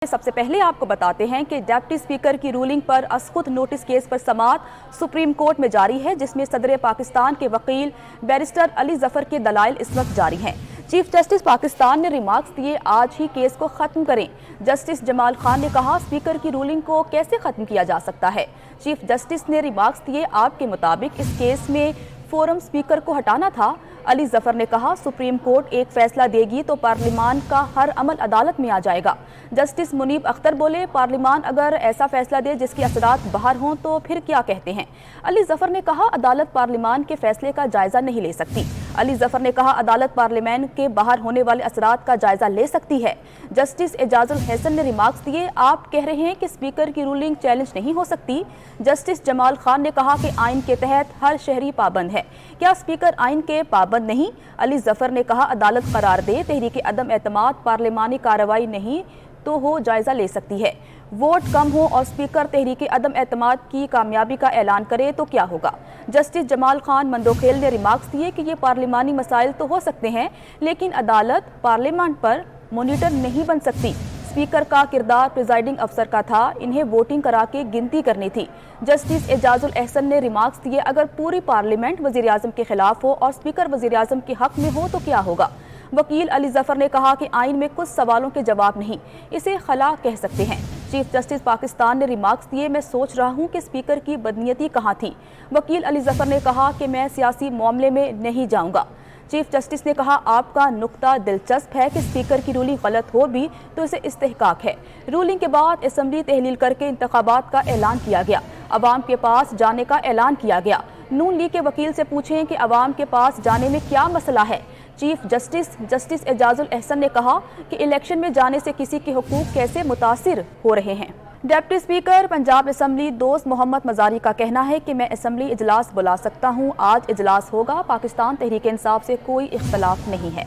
सबसे पहले आपको बताते हैं कि डिप्टी स्पीकर की रूलिंग पर असखुद नोटिस केस पर समाअत सुप्रीम कोर्ट में जारी है, जिसमें सदर पाकिस्तान के वकील बैरिस्टर अली जफर के दलाइल इस वक्त जारी हैं। चीफ जस्टिस पाकिस्तान ने रिमार्क्स दिए, आज ही केस को खत्म करें। जस्टिस जमाल खान ने कहा, स्पीकर की रूलिंग को कैसे खत्म किया जा सकता है। चीफ जस्टिस ने रिमार्क्स दिए, आपके मुताबिक इस केस में फोरम स्पीकर को हटाना था। अली जफर ने कहा, सुप्रीम कोर्ट एक फैसला देगी तो पार्लिमान का हर अमल अदालत में आ जाएगा। जस्टिस मुनीब अख्तर बोले, पार्लिमान अगर ऐसा फैसला दे जिसके असरात बाहर हों तो फिर क्या कहते हैं। अली जफर ने कहा, अदालत पार्लिमान के फैसले का जायजा नहीं ले सकती। अली जफर ने कहा, अदालत पार्लिमान के बाहर होने वाले असरात का जायजा ले सकती है। जस्टिस एजाजुल हसन ने रिमार्क्स दिए, आप कह रहे हैं कि स्पीकर की रूलिंग चैलेंज नहीं हो सकती। जस्टिस जमाल खान ने कहा कि आइन के तहत हर शहरी पाबंद है, क्या स्पीकर आइन के पाबंद नहीं। अली जफर ने कहा, अदालत करार दे तहरीक अदम एतमाद पार्लिमानी कार्रवाई नहीं तो हो जायजा ले सकती है। वोट कम हो और स्पीकर तहरीक अदम एतमाद की कामयाबी का ऐलान करे तो क्या होगा। जस्टिस जमाल खान मंदोखेल ने रिमार्क्स दिए कि ये पार्लिमानी मसाइल तो हो सकते हैं, लेकिन अदालत पार्लियामेंट पर मॉनिटर नहीं बन सकती। स्पीकर का किरदार प्रिजाइडिंग अफसर का था, इन्हें वोटिंग करा के गिनती करनी थी। जस्टिस एजाजुल एहसन ने रिमार्क्स दिए, अगर पूरी पार्लियामेंट वज़ीर आज़म के खिलाफ हो और स्पीकर वज़ीर आज़म के हक में हो तो क्या होगा। वकील अली जफर ने कहा कि आइन में कुछ सवालों के जवाब नहीं, इसे खला कह सकते हैं। चीफ जस्टिस पाकिस्तान ने रिमार्क्स दिए, मैं सोच रहा हूं कि स्पीकर की बदनीयती कहाँ थी। वकील अली जफर ने कहा कि मैं सियासी मामले में नहीं जाऊंगा। चीफ जस्टिस ने कहा, आपका नुक्ता दिलचस्प है कि स्पीकर की रूलिंग गलत हो भी तो इसे इस्तेहकाक है। रूलिंग के बाद असम्बली तहलील करके इंतखाबात का ऐलान किया गया, अवाम के पास जाने का ऐलान किया गया। नून लीग के वकील से पूछें कि अवाम के पास जाने में क्या मसला है। चीफ जस्टिस एजाजुल एहसन ने कहा कि इलेक्शन में जाने से किसी के हुकूक कैसे मुतासिर हो रहे हैं। डिप्टी स्पीकर पंजाब असम्बली दोस्त मोहम्मद मजारी का कहना है कि मैं असम्बली इजलास बुला सकता हूं, आज इजलास होगा, पाकिस्तान तहरीक इंसाफ से कोई इख्तलाफ नहीं है।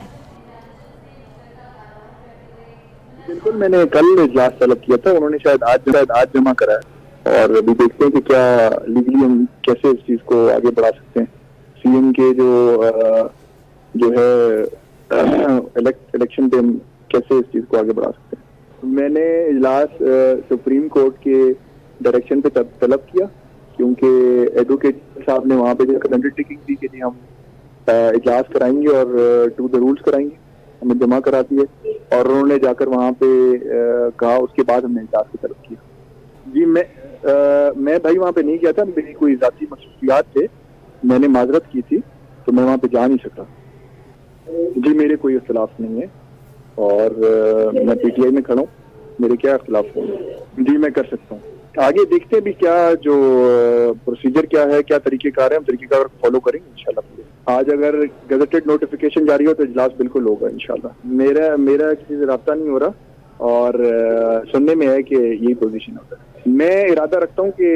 बिल्कुल, मैंने कल इजलास तलब किया था, उन्होंने शायद आज जमा करा है और अभी देखते हैं कि क्या लीगली हम कैसे इस चीज को आगे बढ़ा सकते हैं। सीएम के जो है इलेक्शन पे कैसे इस चीज को आगे बढ़ा सकते हैं। मैंने इजलास सुप्रीम कोर्ट के डायरेक्शन पे तलब किया, क्योंकि एडवोकेट साहब ने वहाँ पे जाकर अंडरटेकिंग दी कि हम इजलास कराएंगे और टू द रूल्स कराएंगे, हमें जमा करा दिए और उन्होंने जाकर वहाँ पे कहा, उसके बाद हमने इजलास की तलब किया। जी मैं भाई वहाँ पे नहीं गया था, मेरी कोई ज़ाती मसरूफियात थे, मैंने माजरत की थी तो मैं वहाँ पे जा नहीं सकता। जी मेरे कोई इख्तिलाफ नहीं है और मैं पीटीआई में खड़ा हूँ, मेरे क्या इख्तिलाफ हो। जी मैं कर सकता हूँ। आगे देखते हैं भी क्या जो प्रोसीजर क्या है, क्या तरीक़ेकार है, हम तरीक़ेकार फॉलो करेंगे इंशाल्लाह। आज अगर गजटेड नोटिफिकेशन जारी हो तो इजलास बिल्कुल होगा इंशाल्लाह। मेरा किसी से रब्ता नहीं हो रहा और सुनने में है कि यही पोजीशन होता है। मैं इरादा रखता हूँ कि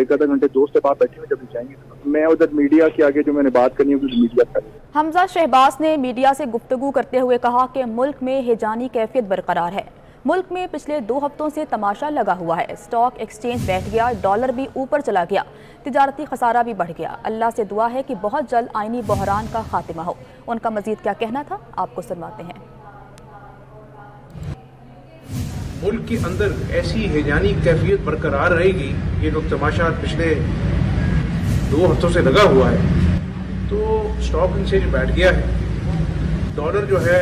एक आधा घंटे दोस्त से बात बैठे हुए जब जाएंगे तो मैं उधर मीडिया के आगे जो मैंने बात करनी होगी मीडिया करें। हमजा शहबाज ने मीडिया से गुफ्तगू करते हुए कहा कि मुल्क में हिजानी कैफियत बरकरार है। मुल्क में पिछले 2 हफ्तों से तमाशा लगा हुआ है। स्टॉक एक्सचेंज बैठ गया, डॉलर भी ऊपर चला गया, तिजारती खसारा भी बढ़ गया। अल्लाह से दुआ है कि बहुत जल्द आईनी बहरान का खात्मा हो। उनका मजीद क्या कहना था, आपको सुनवाते हैं। मुल्क के अंदर ऐसी हिजानी कैफियत बरकरार रहेगी, ये जो तमाशा पिछले 2 हफ्तों से लगा हुआ है, तो स्टॉक एक्सचेंज बैठ गया है, डॉलर जो है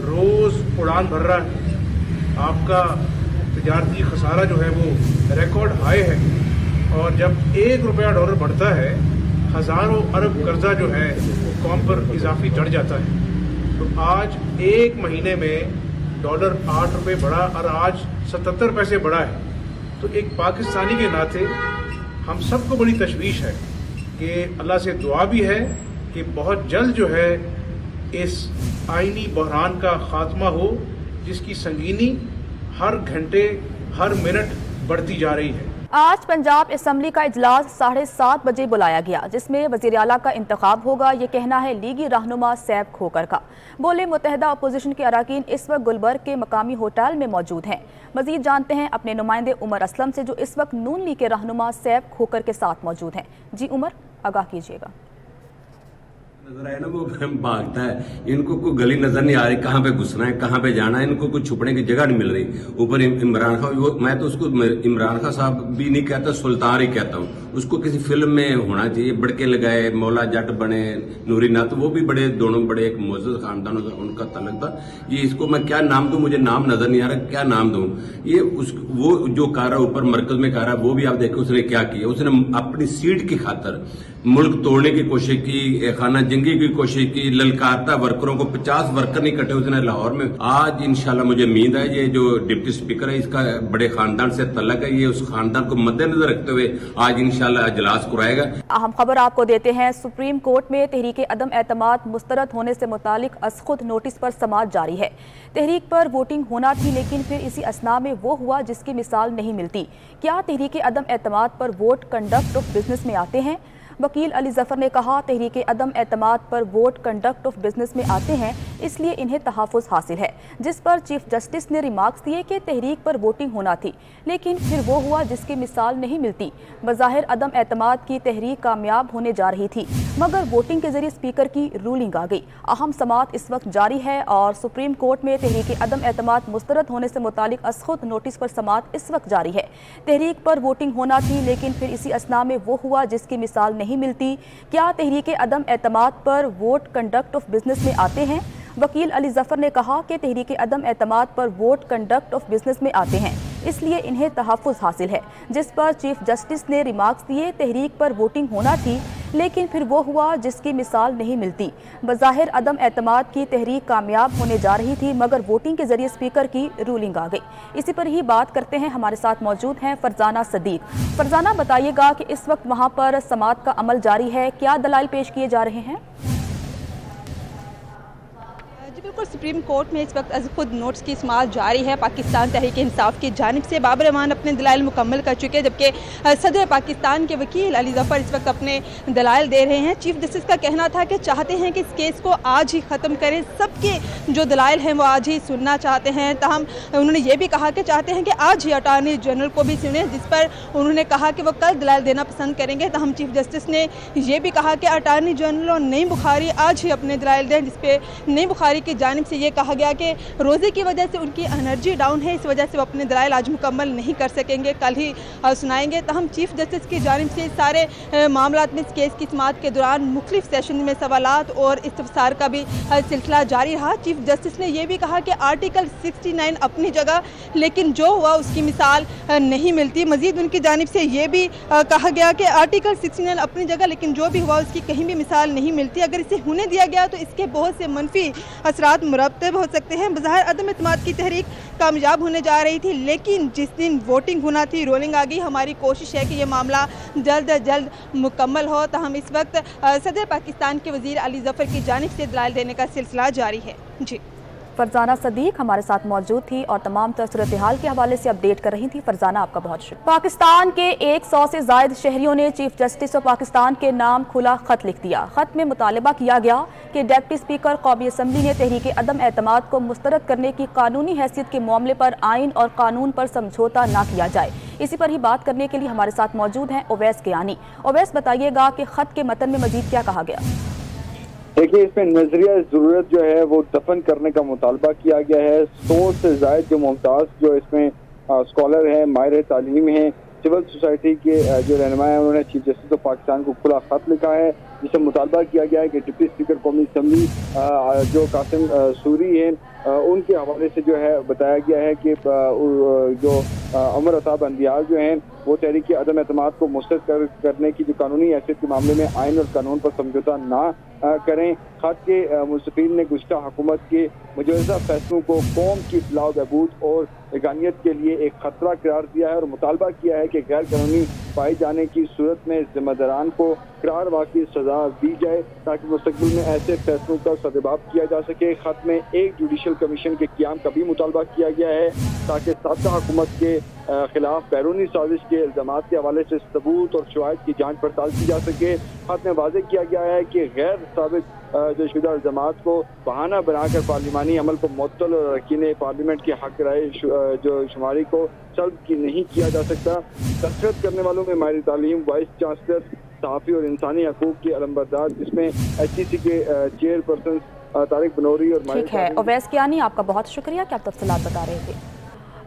रोज उड़ान भर रहा है, आपका तिजारती खसारा जो है वो रिकॉर्ड हाई है और जब 1 रुपया डॉलर बढ़ता है, हज़ारों अरब कर्जा जो है वो कौम पर इजाफी चढ़ जाता है। तो आज 1 महीने में डॉलर 8 रुपये बढ़ा और आज 77 पैसे बढ़ा है। तो एक पाकिस्तानी के नाते हम सबको बड़ी तशवीश है कि अल्लाह से दुआ भी है कि बहुत जल्द जो है इस आईनी बहरान का खात्मा हो, जिसकी संगीनी हर घंटे हर मिनट बढ़ती जा रही है। आज पंजाब असम्बली का इजलास 7:30 बजे बुलाया गया, जिसमें वज़ीर आला का इंतखाब होगा, ये कहना है लीगी रहनुमा सैफ खोकर का। बोले, मुत्तहिदा अपोजिशन के अराकीन इस वक्त गुलबर्ग के मकामी होटल में मौजूद हैं। मजीद जानते हैं अपने नुमाइंदे उमर असलम से, जो इस वक्त नून लीग के रहनुमा सैफ खोकर के साथ मौजूद हैं। जी उमर, आगाह कीजिएगा। नजर आए ना वो भागता है, इनको कोई गली नजर नहीं आ रही, कहाँ पे घुसना है कहाँ पे जाना है, इनको कोई छुपने की जगह नहीं मिल रही। ऊपर इमरान खान, मैं तो उसको इमरान खान साहब भी नहीं कहता, सुल्तान ही कहता हूँ। उसको किसी फिल्म में होना चाहिए, बड़के लगाए, मौला जट बने, नूरी नाथ, वो भी बड़े, दोनों बड़े एक मोअज़्ज़ज़ खानदान उनका तलक था। ये इसको मैं क्या नाम दूं, मुझे नाम नजर नहीं आ रहा, क्या नाम दूं। ये वो जो कारा ऊपर मरकज में कारा, वो भी आप देखो उसने क्या किया। उसने अपनी सीट की खातर मुल्क तोड़ने की कोशिश की, खाना जंगी की कोशिश की, ललकारता वर्करों को, 50 वर्कर नहीं कटे उसने लाहौर में। आज इंशाल्लाह मुझे उम्मीद है ये जो डिप्टी स्पीकर है इसका बड़े खानदान से तल्लक है, ये उस खानदान को मद्देनजर रखते हुए आज इंशाल्लाह अजलास कराएगा। अहम खबर आपको देते हैं, सुप्रीम कोर्ट में तहरीक अदम एतमाद मुस्तरद होने से मुतालिक असखुद नोटिस पर समाअत जारी है। तहरीक पर वोटिंग होना थी, लेकिन फिर इसी असना में वो हुआ जिसकी मिसाल नहीं मिलती। क्या तहरीक अदम एतमाद पर वोट कंडक्ट ऑफ बिजनेस में आते हैं? वकील अली जफर ने कहा, तहरीक अदम एतमाद पर वोट कंडक्ट ऑफ बिजनेस में आते हैं, इसलिए इन्हें तहफ़्फ़ुज़ हासिल है। जिस पर चीफ जस्टिस ने रिमार्क्स दिए कि तहरीक पर वोटिंग होना थी, लेकिन फिर वो हुआ जिसकी मिसाल नहीं मिलती। बज़ाहिर अदम एतमाद की तहरीक कामयाब होने जा रही थी, मगर वोटिंग के जरिए स्पीकर की रूलिंग आ गई। अहम समाअत इस वक्त जारी है और सुप्रीम कोर्ट में तहरीक अदम एतमाद मुस्तरद होने से मुतालिक असखुद नोटिस पर समाअत इस वक्त जारी है। तहरीक पर वोटिंग होना थी, लेकिन फिर इसी असना में वो हुआ जिसकी मिसाल नहीं मिलती। क्या तहरीक अदम एतमाद पर वोट कंडक्ट ऑफ बिजनेस में आते हैं? वकील अली जफर ने कहा कि तहरीक अदम एतमाद पर वोट कंडक्ट ऑफ बिजनेस में आते हैं, इसलिए इन्हें तहफ़्फ़ुज़ हासिल है। जिस पर चीफ जस्टिस ने रिमार्क्स दिए, तहरीक पर वोटिंग होना थी, लेकिन फिर वो हुआ जिसकी मिसाल नहीं मिलती। बज़ाहिर अदम एतमाद की तहरीक कामयाब होने जा रही थी, मगर वोटिंग के जरिए स्पीकर की रूलिंग आ गई। इसी पर ही बात करते हैं, हमारे साथ मौजूद हैं फरजाना सदीक। फरजाना, बताइएगा कि इस वक्त वहाँ पर समाअत का अमल जारी है, क्या दलाइल पेश किए जा रहे हैं? बिल्कुल, सुप्रीम कोर्ट में इस वक्त खुद नोट्स की समाअत जारी है। पाकिस्तान तहरीक इंसाफ की जानिब से बाबर रहमान अपने दलाइल मुकम्मल कर चुके हैं, जबकि सदर पाकिस्तान के वकील अली जफर इस वक्त अपने दलाइल दे रहे हैं। चीफ जस्टिस का कहना था कि चाहते हैं कि इस केस को आज ही ख़त्म करें, सबके जो दलाइल हैं वो आज ही सुनना चाहते हैं। तहम उन्होंने ये भी कहा कि चाहते हैं कि आज ही अटॉर्नी जनरल को भी सुने, जिस पर उन्होंने कहा कि वो कल दलाइल देना पसंद करेंगे। तहम चीफ जस्टिस ने यह भी कहा कि अटॉर्नी जनरल और नईम बुखारी आज ही अपने दलाइल दें, जिस पे नईम बुखारी की जानिब से ये कहा गया कि रोज़े की वजह से उनकी एनर्जी डाउन है, इस वजह से वो अपने दलाइल आज मुकम्मल नहीं कर सकेंगे, कल ही सुनाएंगे। तहम चीफ जस्टिस की जानिब से सारे मामलात में इस केस की समाअत के दौरान मुख्तलिफ सेशन में सवालात और इस्तफसार का भी सिलसिला जारी रहा। चीफ जस्टिस ने यह भी कहा कि आर्टिकल 69 अपनी जगह, लेकिन जो हुआ उसकी मिसाल नहीं मिलती। मजीद उनकी जानिब से ये भी कहा गया कि आर्टिकल 69 अपनी जगह, लेकिन जो भी हुआ उसकी कहीं भी मिसाल नहीं मिलती। अगर इसे होने दिया गया तो इसके बहुत से मनफी असरात मुरतब हो सकते हैं। बज़ाहिर अदम एतमाद की तहरीक कामयाब होने जा रही थी, लेकिन जिस दिन वोटिंग होना थी रोलिंग आ गई। हमारी कोशिश है कि ये मामला जल्द अज जल्द मुकम्मल हो। तो हम इस वक्त सदर पाकिस्तान के वज़ीर अली जफर की जानिब से दलाइल देने का सिलसिला जारी है। जी, फरजाना सदीक हमारे साथ मौजूद थी और तमाम सूरत हाल के हवाले से अपडेट कर रही थी। फरजाना, आपका बहुत शुक्रिया। पाकिस्तान के 100 से जायद शहरियों ने चीफ जस्टिस ऑफ पाकिस्तान के नाम खुला खत लिख दिया। खत में मुतालबा किया गया कि डिप्टी स्पीकर कौमी असम्बली ने तहरीक अदम एतमाद को मुस्तरद करने की कानूनी हैसियत के मामले पर आइन और कानून पर समझौता न किया जाए। इसी पर ही बात करने के लिए हमारे साथ मौजूद हैं ओवैस कियानी। ओवैस, बताइएगा कि खत के मतन में मजीद क्या कहा गया? देखिए, इसमें नजरिया ज़रूरत जो है वो दफन करने का मुतालबा किया गया है। 100 से ज़ायद जो मुमताज़ जो इसमें स्कॉलर हैं, माहिर तालीम हैं, सिविल सोसाइटी के जो रहनुमा हैं, उन्होंने चीफ जस्टिस ऑफ पाकिस्तान को खुला खत लिखा है, जिससे मुतालबा किया गया है कि डिप्टी स्पीकर कौमी असम्बली जो कासिम सूरी हैं उनके हवाले से जो है बताया गया है कि जो अमर अताब अंदियाल जो हैं वो तहरीक अदम एतमाद को मुस्तरद करने की जो कानूनी हैसियत के मामले में आइन और कानून पर समझौता ना करें। खत के मुस्तफीन ने गुज़श्ता हुकूमत के मुजवज़ा फैसलों को कौम की फलाह बहबूद और यगानियत के लिए एक खतरा करार दिया है और मुतालबा किया है कि गैर कानूनी पाए जाने की सूरत में जिम्मेदारान को करार वाक़ई सजा दी जाए, ताकि मुस्तक़बिल में ऐसे फैसलों का सदबाब किया जा सके। खत में एक जुडिशल कमीशन के क़याम का भी मुतालबा किया गया है, ताकि साबिक़ा हुकूमत के खिलाफ बैरूनी साजिश के इल्ज़ामात के हवाले से सबूत और शवाहिद की जाँच पड़ताल की जा सके। खत में वाज़ेह किया गया है कि गैर साबित जो शुदा इल्ज़ामात को बहाना बनाकर पार्लिमानी अमल को मुअत्तल और अरकान पार्लियामेंट की हक राय जो शुमारी को सल्ब की नहीं किया जा सकता। तस्करत करने वालों में माहिर तालीम, वाइस चांसलर, सहाफ़ी और इंसानी हकूक़ की अलमबरदार, जिसमें HTC के चेयरपर्सन तारिक बनौरी और ठीक है ओवैस कियानी, आपका बहुत शुक्रिया कि आप तफसीलात बता रहे थे।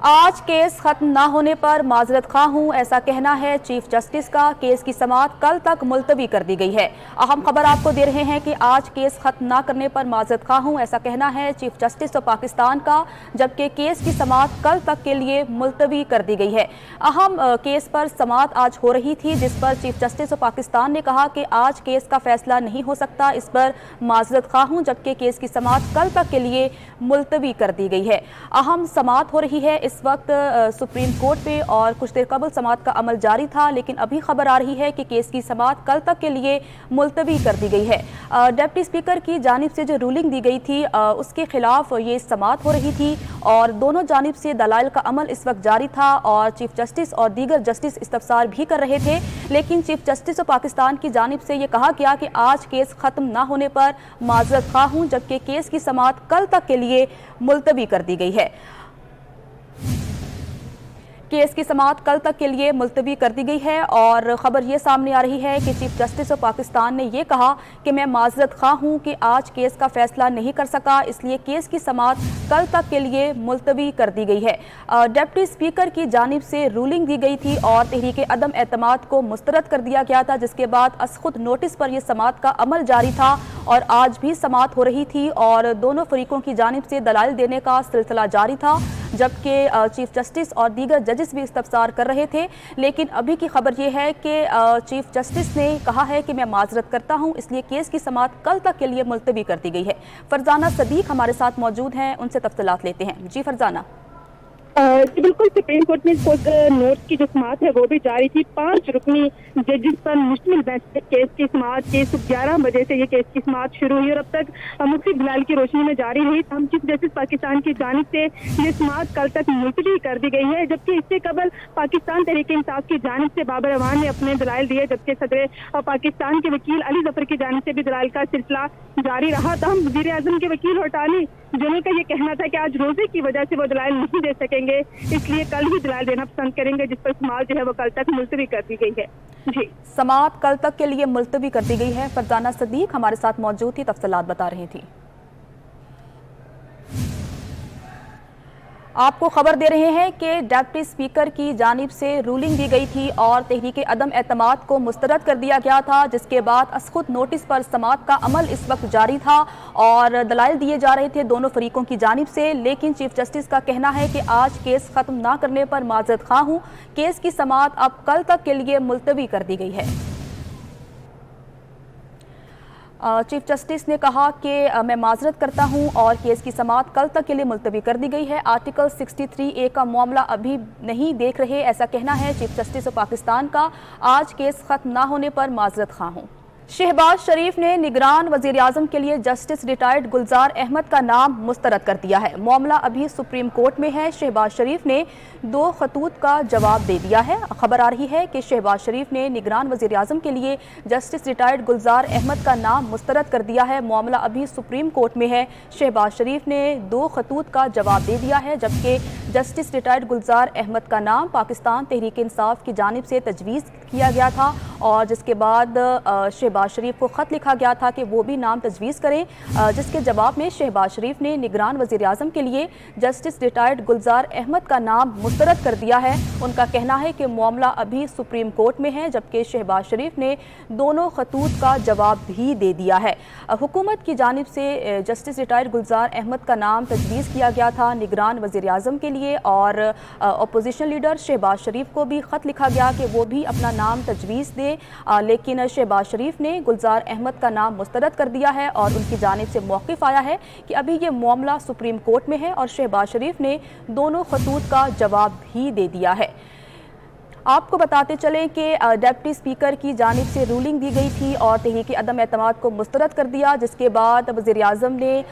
आज केस खत्म ना होने पर माजरत खा हूँ, ऐसा कहना है चीफ जस्टिस का। केस की समाअत कल तक मुलतवी कर दी गई है। अहम खबर आपको दे रहे हैं कि आज केस खत्म ना करने पर माजरत खा हूँ, ऐसा कहना है चीफ जस्टिस ऑफ पाकिस्तान का, जबकि केस की समाअत कल तक के लिए मुलतवी कर दी गई है। अहम केस पर समाअत आज हो रही थी, जिस पर चीफ जस्टिस ऑफ पाकिस्तान ने कहा कि आज केस का फैसला नहीं हो सकता, इस पर माजरत खा हूँ, जबकि केस की समाअत कल तक के लिए मुलतवी कर दी गई है। अहम समाअत हो रही है इस वक्त सुप्रीम कोर्ट पे और कुछ देर कबल समाअत का अमल जारी था, लेकिन अभी खबर आ रही है कि केस की समाअत कल तक के लिए मुलतवी कर दी गई है। डिप्टी स्पीकर की जानिब से जो रूलिंग दी गई थी उसके खिलाफ ये समाअत हो रही थी और दोनों जानिब से दलाइल का अमल इस वक्त जारी था और चीफ जस्टिस और दीगर जस्टिस इस्तफसार भी कर रहे थे, लेकिन चीफ जस्टिस ऑफ पाकिस्तान की जानिब से ये कहा गया कि आज केस खत्म ना होने पर माजरत खा हूँ, जबकि केस की समाअत कल तक के लिए मुलतवी कर दी गई है। केस की समाअत कल तक के लिए मुलतवी कर दी गई है और ख़बर ये सामने आ रही है कि चीफ जस्टिस ऑफ पाकिस्तान ने ये कहा कि मैं माजरत खा हूँ कि आज केस का फैसला नहीं कर सका, इसलिए केस की समाअत कल तक के लिए मुलतवी कर दी गई है। डिप्टी स्पीकर की जानिब से रूलिंग दी गई थी और तहरीक अदम एतमाद को मुस्तरद कर दिया गया था, जिसके बाद असखुद नोटिस पर यह समाअत का अमल जारी था और आज भी समाअत हो रही थी और दोनों फरीकों की जानिब से दलाइल देने का सिलसिला जारी था, जबकि चीफ जस्टिस और दीगर जजेस भी इस्तफसार कर रहे थे। लेकिन अभी की खबर यह है कि चीफ जस्टिस ने कहा है कि मैं माजरत करता हूं, इसलिए केस की समाअत कल तक के लिए मुलतवी कर दी गई है। फरजाना सदीक हमारे साथ मौजूद हैं, उनसे तफसीलात लेते हैं। जी फरजाना। जी बिल्कुल, सुप्रीम कोर्ट में नोट की जो समाअत है वो भी जारी थी। 5 रुकनी जजेस पर मुश्तमिल बेंच से केस की समाअत के 11 बजे से ये केस की समाअत शुरू हुई और अब तक मुख्तलिफ दलाइल की रोशनी में जारी रही। हम चीफ जस्टिस पाकिस्तान की जानिब से ये समाअत कल तक मुलतवी कर दी गई है, जबकि इससे कबल पाकिस्तान तहरीक इंसाफ की जानिब से बाबर अवान ने अपने दलाइल दिए, जबकि सदर पाकिस्तान के वकील अली जफर की जानिब से भी दलाइल का सिलसिला जारी रहा। तो हम वज़ीर आज़म के वकील हटानी जनरल का ये कहना था कि आज रोजे की वजह से वो दलाइल नहीं दे सकेंगे, इसलिए कल ही दलाइल देना पसंद करेंगे, जिस पर समाअत जो है वो कल तक मुलतवी कर दी गई है। जी, समाअत कल तक के लिए मुलतवी कर दी गई है। फरजाना सदीक हमारे साथ मौजूद थी, तफसीलात बता रही थी। आपको खबर दे रहे हैं कि डिप्टी स्पीकर की जानिब से रूलिंग दी गई थी और तहरीक अदम एतमाद को मुस्तरद कर दिया गया था, जिसके बाद असखुद नोटिस पर समाअत का अमल इस वक्त जारी था और दलाइल दिए जा रहे थे दोनों फरीकों की जानिब से। लेकिन चीफ जस्टिस का कहना है कि आज केस खत्म ना करने पर माजरत खा हूँ, केस की समाअत अब कल तक के लिए मुलतवी कर दी गई है। चीफ जस्टिस ने कहा कि मैं माजरत करता हूं और केस की समाअत कल तक के लिए मुलतवी कर दी गई है। आर्टिकल 63A का मामला अभी नहीं देख रहे, ऐसा कहना है चीफ जस्टिस ऑफ पाकिस्तान का। आज केस खत्म ना होने पर माजरत खा हूं। शहबाज शरीफ ने निगरान वजीर आजम के लिए जस्टिस रिटायर्ड गुलजार अहमद का नाम मुस्तरद कर दिया है। मामला अभी सुप्रीम कोर्ट में है। शहबाज शरीफ ने 2 खतूत का जवाब दे दिया है। खबर आ रही है कि शहबाज शरीफ ने निगरान वजीर आजम के लिए जस्टिस रिटायर्ड गुलजार अहमद का नाम मुस्तरद कर दिया है। मामला अभी सुप्रीम कोर्ट में है। शहबाज शरीफ ने 2 खतूत का जवाब दे दिया है, जबकि जस्टिस रिटायर्ड गुलजार अहमद का नाम पाकिस्तान तहरीक इंसाफ की जानिब से तजवीज़ किया गया था और जिसके बाद शहबाज शरीफ को ख़त लिखा गया था कि वो भी नाम तजवीज़ करें, जिसके जवाब में शहबाज शरीफ ने निगरान वज़ीर आज़म के लिए जस्टिस रिटायर्ड गुलजार अहमद का नाम मुस्तरद कर दिया है। उनका कहना है कि मामला अभी सुप्रीम कोर्ट में है, जबकि शहबाज शरीफ ने दोनों खतूत का जवाब भी दे दिया है। हुकूमत की जानिब से जस्टिस रिटायर्ड गुलजार अहमद का नाम तजवीज़ किया गया था निगरान वज़ीर आज़म के लिए और अपोजिशन लीडर शहबाज शरीफ को भी ख़त लिखा गया कि वो भी अपना नाम तजवीज़ दे, लेकिन शहबाज शरीफ ने गुलजार अहमद का नाम मुस्तरद कर दिया है और उनकी जानिब से मौक़िफ़ आया है कि अभी ये मामला सुप्रीम कोर्ट में है और शहबाज शरीफ ने दोनों खतूत का जवाब भी दे दिया है। आपको बताते चलें कि डिप्टी स्पीकर की जानिब से रूलिंग दी गई थी और तहरीक अदम एतमाद को मुस्तरद कर दिया, जिसके बाद वज़ीर आज़म ने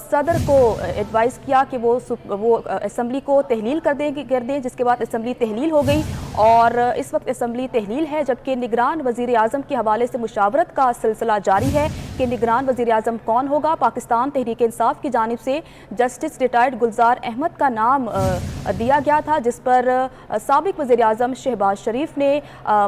सदर को एडवाइस किया कि वो असम्बली को तहलील कर दें, जिसके बाद असम्बली तहलील हो गई और इस वक्त असम्बली तहलील है, जबकि निगरान वज़ीर आज़म के हवाले से मुशावरत का सिलसिला जारी है कि निगरान वज़ीर आज़म कौन होगा। पाकिस्तान तहरीक इंसाफ की जानिब से जस्टिस रिटायर्ड गुलजार अहमद का नाम दिया गया था, जिस पर साबिक वज़ीर आज़म शहबाज शरीफ ने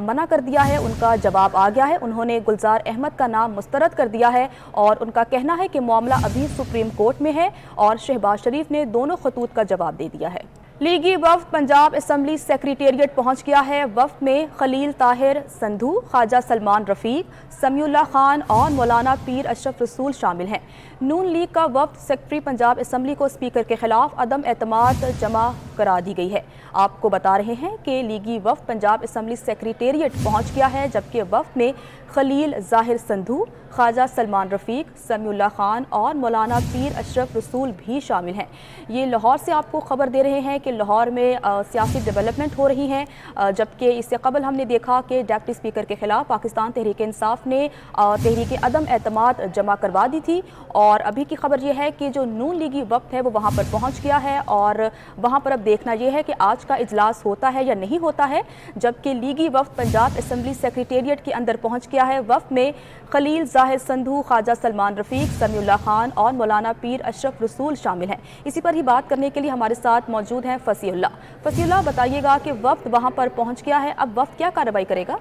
मना कर दिया है, उनका जवाब आ गया है। उन्होंने गुलजार अहमद का नाम मुस्तरद कर दिया है और उनका कहना है कि मामला अभी सुप्रीम कोर्ट में है और शहबाज शरीफ ने दोनों खतूत का जवाब दे दिया है। लीगी वफ्द पंजाब असम्बली सेक्रेटेरिएट पहुंच गया है। वफ्द में खलील ताहिर संधू, ख्वाजा सलमान रफीक, समीउल्लाह खान और मौलाना पीर अशरफ रसूल शामिल हैं। नून लीग का वफ्द सेक्रेटरी पंजाब असम्बली को स्पीकर के खिलाफ अदम एतमाद जमा करा दी गई है। आपको बता रहे हैं कि लीगी वफ्द पंजाब असम्बली सेक्रेटेरिएट पहुंच गया है, जबकि वफ्द में खलील ज़ाहिर संधू, ख्वाजा सलमान रफीक, समीउल्लाह खान और मौलाना पीर अशरफ रसूल भी शामिल हैं। ये लाहौर से आपको खबर दे रहे हैं कि लाहौर में सियासी डेवलपमेंट हो रही हैं, जबकि इससे कबल हमने देखा कि डिप्टी स्पीकर के खिलाफ पाकिस्तान तहरीक इंसाफ ने तहरीक अदम एतमाद जमा करवा दी थी। और अभी की खबर यह है कि जो नून लीगी वफ्द है वो वहाँ पर पहुँच गया है और वहाँ पर अब देखना यह है कि आज का इजलास होता है या नहीं होता है। जबकि लीगी वफ्द पंजाब असम्बली सेक्रेटेरिएट के अंदर पहुँच गया है। वफ्द में खलील ज़ाहिर संधू, ख्वाजा सलमान रफीक, समीउल्लाह खान और मौलाना पीर अशरफ रसूल शामिल हैं। इसी पर ही बात करने के लिए हमारे साथ मौजूद हैं फसीउल्लाह। फसीउल्लाह, बताइएगा कि वफ्द वहाँ पर पहुँच गया है, अब वफ्द क्या कार्रवाई करेगा?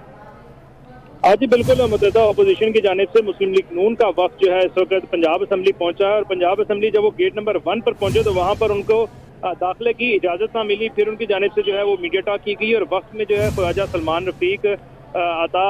आज ही बिल्कुल मुतहदा अपोजिशन की जानिब से मुस्लिम लीग नून का वक्त जो है इस वक्त पंजाब असम्बली पहुंचा है और पंजाब असम्बली जब वो गेट नंबर 1 पर पहुंचे तो वहां पर उनको दाखिले की इजाजत ना मिली। फिर उनकी जानिब से जो है वो मीडिया टॉक की गई और वक्त में जो है ख्वाजा सलमान रफीक, अता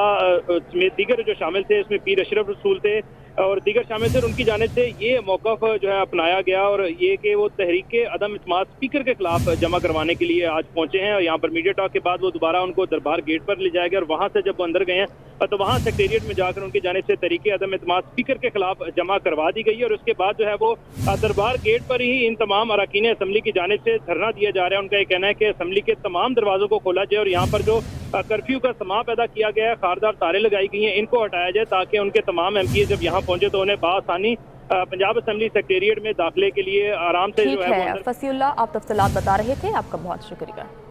में दीगर जो शामिल थे, इसमें पीर अशरफ रसूल थे और दीगर शामिल थे। उनकी जानिब से ये मौक़िफ़ जो है अपनाया गया और ये कि वो तहरीक अदम इत्माद स्पीकर के खिलाफ जमा करवाने के लिए आज पहुंचे हैं। और यहाँ पर मीडिया टॉक के बाद वो दोबारा उनको दरबार गेट पर ले जाया गया और वहाँ से जब वो अंदर गए हैं तो वहाँ सेक्रेटेरिएट में जाकर उनकी जानिब से तहरीक अदम इत्माद स्पीकर के खिलाफ जमा करवा दी गई है। और उसके बाद जो है वो दरबार गेट पर ही इन तमाम अरकान असम्बली की जानिब से धरना दिया जा रहा है। उनका ये कहना है कि असम्बली के तमाम दरवाजों को खोला जाए और यहाँ पर जो कर्फ्यू का समा पैदा किया गया है, खारदार तारे लगाई गई हैं, इनको हटाया जाए ताकि उनके तमाम एमपी जब यहाँ पहुंचे तो उन्हें बासानी पंजाब असम्बली सेक्रेटेरिएट में दाखिले के लिए आराम से जो है। फसीउल्लाह, आप तफसीलात बता रहे थे, आपका बहुत शुक्रिया।